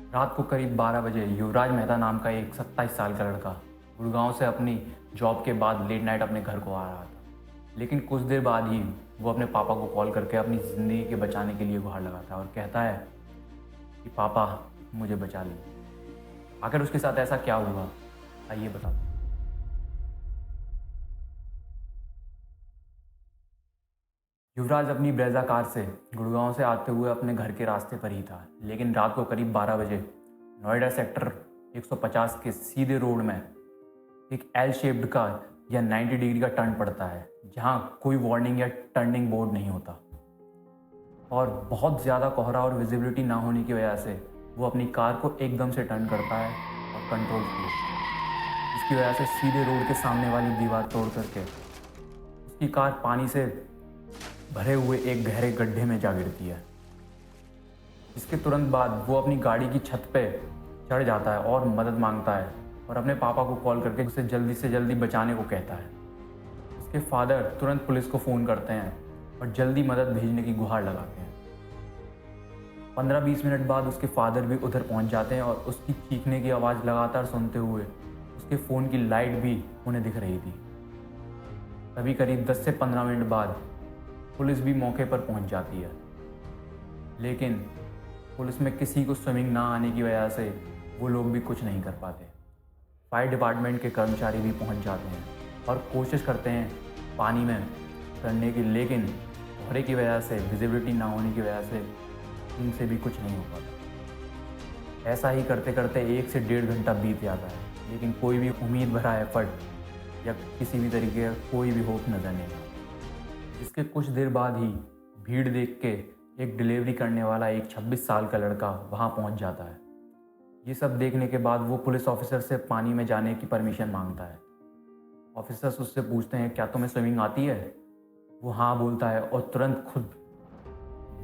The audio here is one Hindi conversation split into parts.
रात को करीब 12 बजे युवराज मेहता नाम का एक 27 साल का लड़का गुड़गांव से अपनी जॉब के बाद लेट नाइट अपने घर को आ रहा था। लेकिन कुछ देर बाद ही वो अपने पापा को कॉल करके अपनी ज़िंदगी के बचाने के लिए गुहार लगाता है और कहता है कि पापा मुझे बचा लीजिए। आखिर उसके साथ ऐसा क्या हुआ, आइए बताता हूँ। युवराज अपनी ब्रेजा कार से गुड़गांव से आते हुए अपने घर के रास्ते पर ही था, लेकिन रात को करीब 12 बजे नोएडा सेक्टर 150 के सीधे रोड में एक एल शेप्ड का या 90 डिग्री का टर्न पड़ता है, जहां कोई वार्निंग या टर्निंग बोर्ड नहीं होता और बहुत ज़्यादा कोहरा और विजिबिलिटी ना होने की वजह से वो अपनी कार को एकदम से टर्न करता है और कंट्रोल खो देता है, जिसकी वजह से सीधे रोड के सामने वाली दीवार तोड़ करके उसकी कार पानी से भरे हुए एक गहरे गड्ढे में जा गिरती है। इसके तुरंत बाद वो अपनी गाड़ी की छत पे चढ़ जाता है और मदद मांगता है और अपने पापा को कॉल करके उसे जल्दी से जल्दी बचाने को कहता है। उसके फादर तुरंत पुलिस को फ़ोन करते हैं और जल्दी मदद भेजने की गुहार लगाते हैं। 15-20 मिनट बाद उसके फादर भी उधर पहुंच जाते हैं और उसकी चीखने की आवाज़ लगातार सुनते हुए उसके फ़ोन की लाइट भी उन्हें दिख रही थी। तभी करीब 10 से 15 मिनट बाद पुलिस भी मौके पर पहुंच जाती है, लेकिन पुलिस में किसी को स्विमिंग ना आने की वजह से वो लोग भी कुछ नहीं कर पाते। फायर डिपार्टमेंट के कर्मचारी भी पहुंच जाते हैं और कोशिश करते हैं पानी में करने की, लेकिन कोहरे की वजह से, विजिबिलिटी ना होने की वजह से उनसे भी कुछ नहीं हो पाता। ऐसा ही करते करते 1 से 1.5 घंटा बीत जाता है, लेकिन कोई भी उम्मीद भरा एफर्ट या किसी भी तरीके का कोई भी होप नज़र नहीं आता। इसके कुछ देर बाद ही भीड़ देख के एक डिलीवरी करने वाला एक 26 साल का लड़का वहाँ पहुँच जाता है। ये सब देखने के बाद वो पुलिस ऑफिसर से पानी में जाने की परमिशन मांगता है। ऑफिसर्स उससे पूछते हैं, क्या तुम्हें स्विमिंग आती है? वो हाँ बोलता है और तुरंत खुद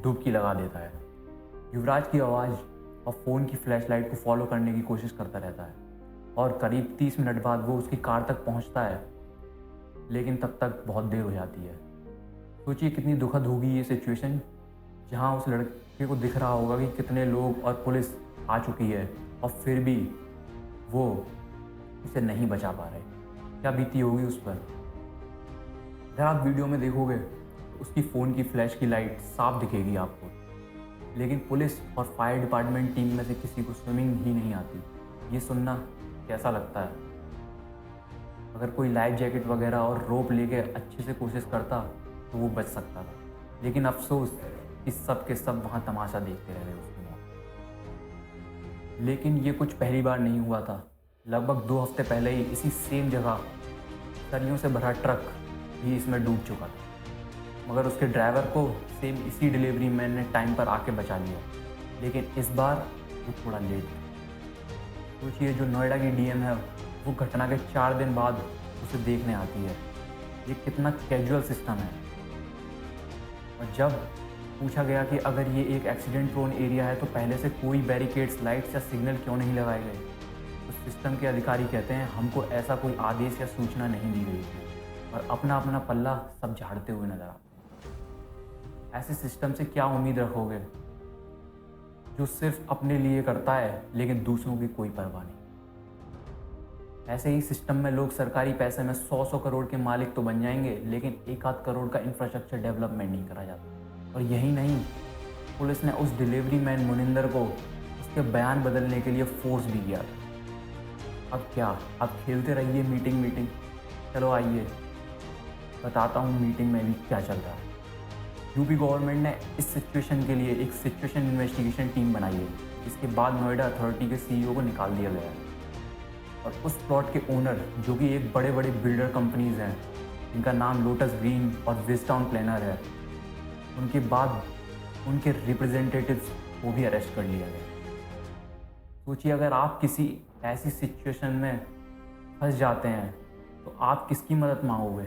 डुबकी लगा देता है। युवराज की आवाज़ और फ़ोन की फ्लैशलाइट को फॉलो करने की कोशिश करता रहता है और करीब 30 मिनट बाद वो उसकी कार तक पहुंचता है, लेकिन तब तक बहुत देर हो जाती है। सोचिए कितनी दुखद होगी ये सिचुएशन, जहां उस लड़के को दिख रहा होगा कि कितने लोग और पुलिस आ चुकी है और फिर भी वो उसे नहीं बचा पा रहे। क्या बीती होगी उस पर। अगर आप वीडियो में देखोगे तो उसकी फ़ोन की फ्लैश की लाइट साफ दिखेगी आपको, लेकिन पुलिस और फायर डिपार्टमेंट टीम में से किसी को स्विमिंग ही नहीं आती। ये सुनना कैसा लगता है? अगर कोई लाइफ जैकेट वगैरह और रोप लेके अच्छे से कोशिश करता तो वो बच सकता था, लेकिन अफसोस इस सब के सब वहाँ तमाशा देखते रह गए उसकी मौत। लेकिन ये कुछ पहली बार नहीं हुआ था। लगभग 2 हफ्ते पहले ही इसी सेम जगह सरियों से भरा ट्रक भी इसमें डूब चुका था, मगर उसके ड्राइवर को सेम इसी डिलीवरी मैन ने टाइम पर आके बचा लिया, लेकिन इस बार वो थोड़ा लेट था। सोचिए, जो नोएडा की डीएम है वो घटना के 4 दिन बाद उसे देखने आती है। ये कितना कैजुअल सिस्टम है। और जब पूछा गया कि अगर ये एक एक्सीडेंट प्रोन एरिया है तो पहले से कोई बैरिकेड्स, लाइट्स या सिग्नल क्यों नहीं लगाए गए, तो सिस्टम के अधिकारी कहते हैं हमको ऐसा कोई आदेश या सूचना नहीं दी गई थी, और अपना अपना पल्ला सब झाड़ते हुए नजर आते हैं। ऐसे सिस्टम से क्या उम्मीद रखोगे जो सिर्फ अपने लिए करता है लेकिन दूसरों की कोई परवाह नहीं। ऐसे ही सिस्टम में लोग सरकारी पैसे में 100-100 करोड़ के मालिक तो बन जाएंगे, लेकिन 1-8 करोड़ का इंफ्रास्ट्रक्चर डेवलपमेंट नहीं करा जाता। और यही नहीं, पुलिस ने उस डिलीवरी मैन मुनिंदर को उसके बयान बदलने के लिए फोर्स भी किया था। अब क्या, अब खेलते रहिए मीटिंग। चलो आइए बताता हूँ मीटिंग में भी क्या चल रहा है। यूपी गवर्नमेंट ने इस सिचुएशन के लिए एक सिचुएशन इन्वेस्टिगेशन टीम बनाई है, जिसके बाद नोएडा अथॉरिटी के सीईओ को निकाल दिया गया है। और उस प्लॉट के ओनर, जो कि एक बड़े बड़े बिल्डर कंपनीज हैं जिनका नाम लोटस ग्रीन और विजटाउन प्लानर है, उनके बाद उनके रिप्रेजेंटेटिव्स को भी अरेस्ट कर लिया गया। सोचिए, अगर आप किसी ऐसी सिचुएशन में फंस जाते हैं तो आप किसकी मदद मांगोगे,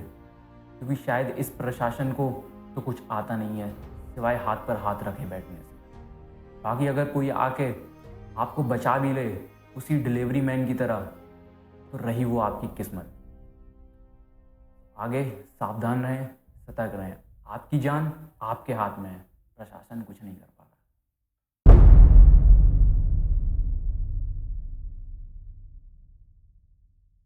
क्योंकि शायद इस प्रशासन को तो कुछ आता नहीं है सिवाय हाथ पर हाथ रखे बैठने से। बाकी अगर कोई आके आपको बचा भी ले उसी डिलीवरी मैन की तरह, तो रही वो आपकी किस्मत। आगे सावधान रहें, सतर्क रहें। आपकी जान आपके हाथ में है, प्रशासन कुछ नहीं कर पाता।